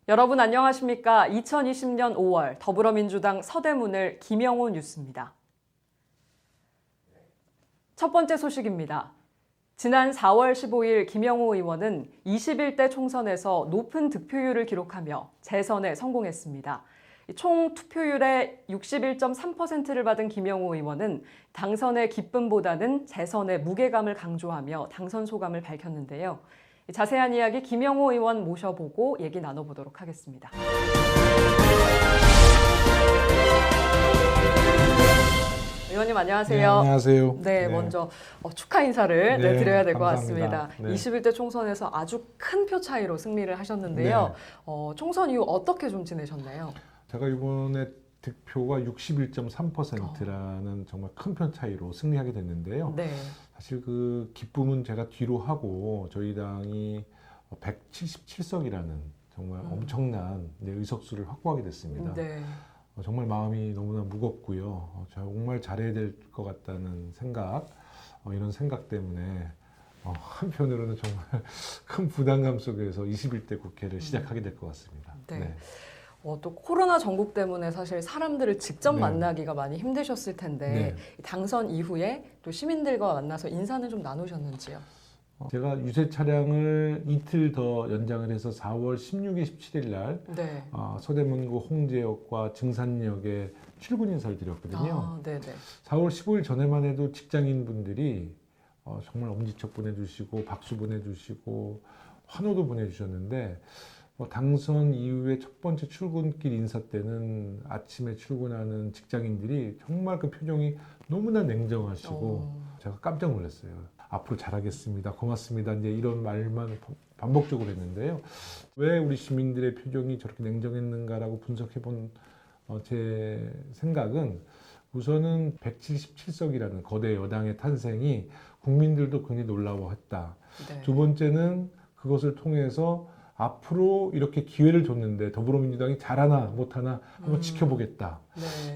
여러분 안녕하십니까? 2020년 5월 더불어민주당 서대문을 김영호 뉴스입니다. 첫 번째 소식입니다. 지난 4월 15일 김영호 의원은 21대 총선에서 높은 득표율을 기록하며 재선에 성공했습니다. 총 투표율의 61.3%를 받은 김영호 의원은 당선의 기쁨보다는 재선의 무게감을 강조하며 당선 소감을 밝혔는데요. 자세한 이야기 김영호 의원 모셔보고 얘기 나눠보도록 하겠습니다. 의원님 안녕하세요. 네, 안녕하세요. 네, 먼저 축하 인사를 드려야 될 것 같습니다. 네. 21대 총선에서 아주 큰 표 차이로 승리를 하셨는데요. 총선 이후 어떻게 좀 지내셨나요? 제가 이번에 득표가 61.3%라는 정말 큰 편 차이로 승리하게 됐는데요. 네. 사실 그 기쁨은 제가 뒤로 하고 저희 당이 177석이라는 정말 엄청난 의석수를 확보하게 됐습니다. 네. 정말 마음이 너무나 무겁고요. 정말 잘해야 될 것 같다는 생각, 이런 생각 때문에 한편으로는 정말 큰 부담감 속에서 21대 국회를 시작하게 될 것 같습니다. 네. 또 코로나 전국 때문에 사실 사람들을 직접 만나기가 많이 힘드셨을 텐데 당선 이후에 또 시민들과 만나서 인사는 좀 나누셨는지요? 제가 유세 차량을 이틀 더 연장을 해서 4월 16일, 17일 날 서대문구 홍제역과 증산역에 출근 인사를 드렸거든요. 4월 15일 전에만 해도 직장인 분들이 정말 엄지척 보내주시고 박수 보내주시고 환호도 보내주셨는데 당선 이후에 첫 번째 출근길 인사 때는 아침에 출근하는 직장인들이 정말 그 표정이 너무나 냉정하시고 제가 깜짝 놀랐어요. 앞으로 잘하겠습니다. 고맙습니다. 이제 이런 말만 반복적으로 했는데요. 왜 우리 시민들의 표정이 저렇게 냉정했는가라고 분석해 본 제 생각은 우선은 177석이라는 거대 여당의 탄생이 국민들도 굉장히 놀라워했다. 두 번째는 그것을 통해서 앞으로 이렇게 기회를 줬는데 더불어민주당이 잘하나 못하나 한번 지켜보겠다.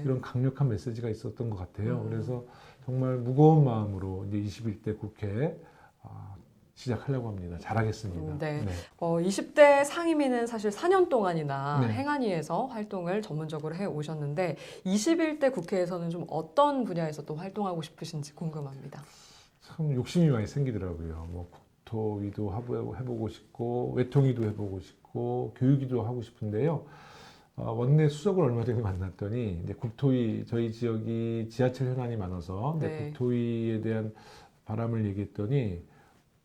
이런 강력한 메시지가 있었던 것 같아요. 그래서 정말 무거운 마음으로 이제 21대 국회 시작하려고 합니다. 잘하겠습니다. 20대 상임위는 사실 4년 동안이나 행안위에서 활동을 전문적으로 해오셨는데 21대 국회에서는 좀 어떤 분야에서 또 활동하고 싶으신지 궁금합니다. 참 욕심이 많이 생기더라고요. 국토위도 해보고 싶고 외통위도 해보고 싶고 교육위도 하고 싶은데요. 원내 수석을 얼마 전에 만났더니 이제 국토위 저희 지역이 지하철 현안이 많아서 국토위에 대한 바람을 얘기했더니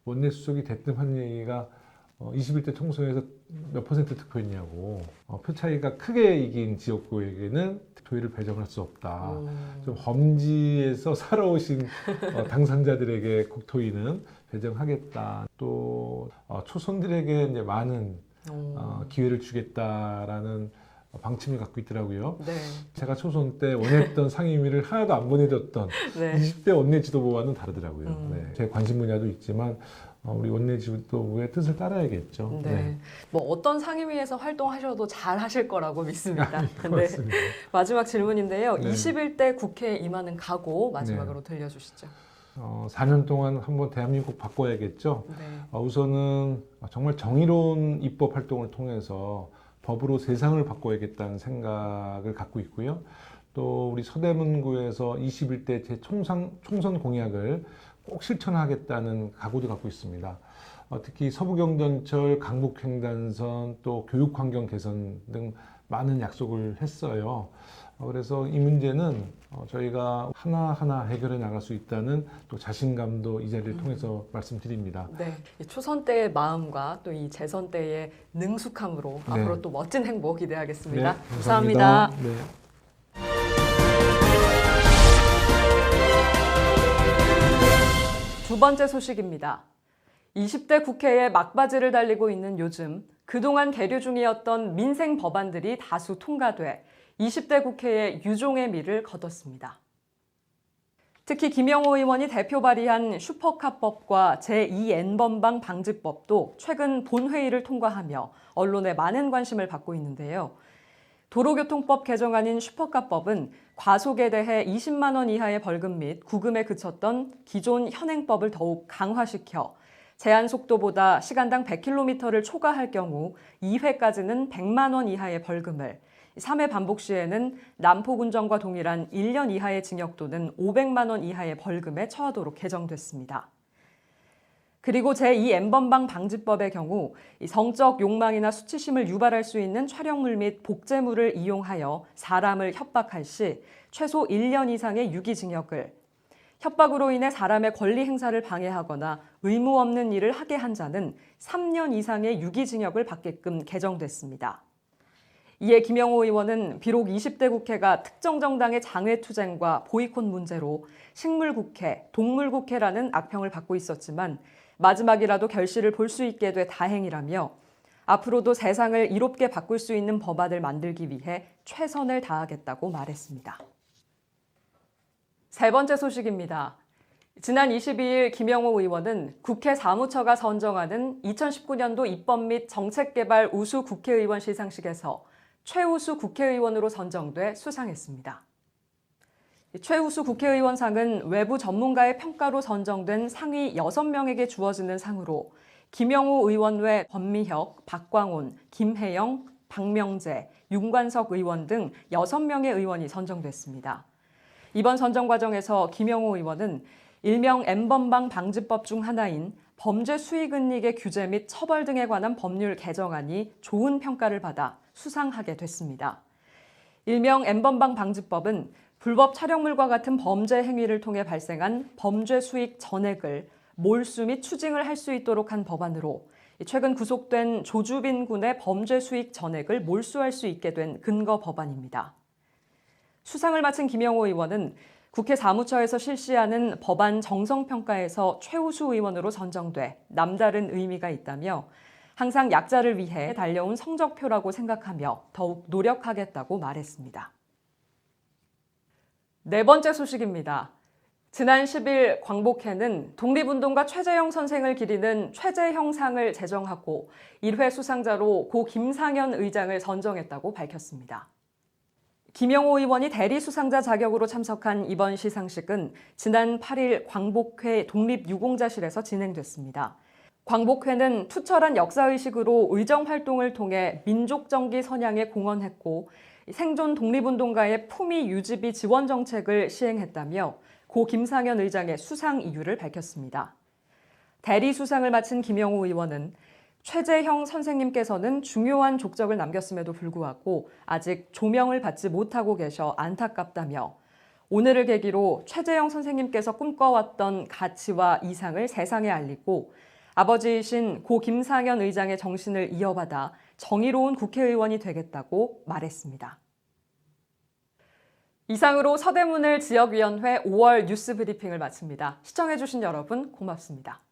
원내 수석이 대뜸 한 얘기가 21대 총선에서 몇 퍼센트 득표했냐고 표 차이가 크게 이긴 지역구에게는 국토위를 배정할 수 없다. 좀 험지에서 살아오신 당선자들에게 국토위는 배정하겠다. 또 초선들에게 이제 많은 기회를 주겠다라는 방침을 갖고 있더라고요. 제가 초선 때 원했던 상임위를 하나도 안 보내줬던 20대 원내 지도부와는 다르더라고요. 제 관심 분야도 있지만 우리 원내 지도부의 뜻을 따라야겠죠. 어떤 상임위에서 활동하셔도 잘 하실 거라고 믿습니다. 고맙습니다. 마지막 질문인데요. 21대 국회에 임하는 각오 마지막으로 들려주시죠. 4년 동안 한번 대한민국 바꿔야겠죠. 우선은 정말 정의로운 입법 활동을 통해서 법으로 세상을 바꿔야겠다는 생각을 갖고 있고요. 또 우리 서대문구에서 21대 총선 공약을 꼭 실천하겠다는 각오도 갖고 있습니다. 특히 서부경전철, 강북횡단선, 또 교육환경 개선 등 많은 약속을 했어요. 그래서 이 문제는 저희가 하나하나 해결해 나갈 수 있다는 또 자신감도 이 자리를 통해서 말씀드립니다. 초선 때의 마음과 또 이 재선 때의 능숙함으로 앞으로 또 멋진 행보 기대하겠습니다. 감사합니다. 두 번째 소식입니다. 20대 국회에 막바지를 달리고 있는 요즘 그동안 계류 중이었던 민생 법안들이 다수 통과돼 20대 국회에 유종의 미를 거뒀습니다. 특히 김영호 의원이 대표 발의한 슈퍼카법과 제2N번방 방지법도 최근 본회의를 통과하며 언론의 많은 관심을 받고 있는데요. 도로교통법 개정안인 슈퍼카법은 과속에 대해 20만 원 이하의 벌금 및 구금에 그쳤던 기존 현행법을 더욱 강화시켜 제한 속도보다 시간당 100km를 초과할 경우 2회까지는 100만 원 이하의 벌금을, 3회 반복 시에는 난폭운전과 동일한 1년 이하의 징역 또는 500만 원 이하의 벌금에 처하도록 개정됐습니다. 그리고 제2N번방 방지법의 경우 성적 욕망이나 수치심을 유발할 수 있는 촬영물 및 복제물을 이용하여 사람을 협박할 시 최소 1년 이상의 유기징역을, 협박으로 인해 사람의 권리 행사를 방해하거나 의무 없는 일을 하게 한 자는 3년 이상의 유기징역을 받게끔 개정됐습니다. 이에 김영호 의원은 비록 20대 국회가 특정 정당의 장외투쟁과 보이콧 문제로 식물국회, 동물국회라는 악평을 받고 있었지만 마지막이라도 결실을 볼 수 있게 돼 다행이라며 앞으로도 세상을 이롭게 바꿀 수 있는 법안을 만들기 위해 최선을 다하겠다고 말했습니다. 세 번째 소식입니다. 지난 22일 김영호 의원은 국회 사무처가 선정하는 2019년도 입법 및 정책개발 우수 국회의원 시상식에서 최우수 국회의원으로 선정돼 수상했습니다. 최우수 국회의원상은 외부 전문가의 평가로 선정된 상위 6명에게 주어지는 상으로 김영호 의원 외 권미혁, 박광온, 김혜영, 박명재, 윤관석 의원 등 6명의 의원이 선정됐습니다. 이번 선정 과정에서 김영호 의원은 일명 N번방 방지법 중 하나인 범죄 수익은닉의 규제 및 처벌 등에 관한 법률 개정안이 좋은 평가를 받아 수상하게 됐습니다. 일명 N번방 방지법은 불법 촬영물과 같은 범죄 행위를 통해 발생한 범죄 수익 전액을 몰수 및 추징을 할 수 있도록 한 법안으로 최근 구속된 조주빈 군의 범죄 수익 전액을 몰수할 수 있게 된 근거 법안입니다. 수상을 마친 김영호 의원은 국회 사무처에서 실시하는 법안 정성평가에서 최우수 의원으로 선정돼 남다른 의미가 있다며 항상 약자를 위해 달려온 성적표라고 생각하며 더욱 노력하겠다고 말했습니다. 네 번째 소식입니다. 지난 10일 광복회는 독립운동가 최재형 선생을 기리는 최재형상을 제정하고 1회 수상자로 고 김상현 의장을 선정했다고 밝혔습니다. 김영호 의원이 대리 수상자 자격으로 참석한 이번 시상식은 지난 8일 광복회 독립유공자실에서 진행됐습니다. 광복회는 투철한 역사의식으로 의정활동을 통해 민족정기 선양에 공헌했고 생존 독립운동가의 품위 유지비 지원 정책을 시행했다며 고 김상현 의장의 수상 이유를 밝혔습니다. 대리 수상을 마친 김영호 의원은 최재형 선생님께서는 중요한 족적을 남겼음에도 불구하고 아직 조명을 받지 못하고 계셔 안타깝다며 오늘을 계기로 최재형 선생님께서 꿈꿔왔던 가치와 이상을 세상에 알리고 아버지이신 고 김상현 의장의 정신을 이어받아 정의로운 국회의원이 되겠다고 말했습니다. 이상으로 서대문을 지역위원회 5월 뉴스 브리핑을 마칩니다. 시청해주신 여러분 고맙습니다.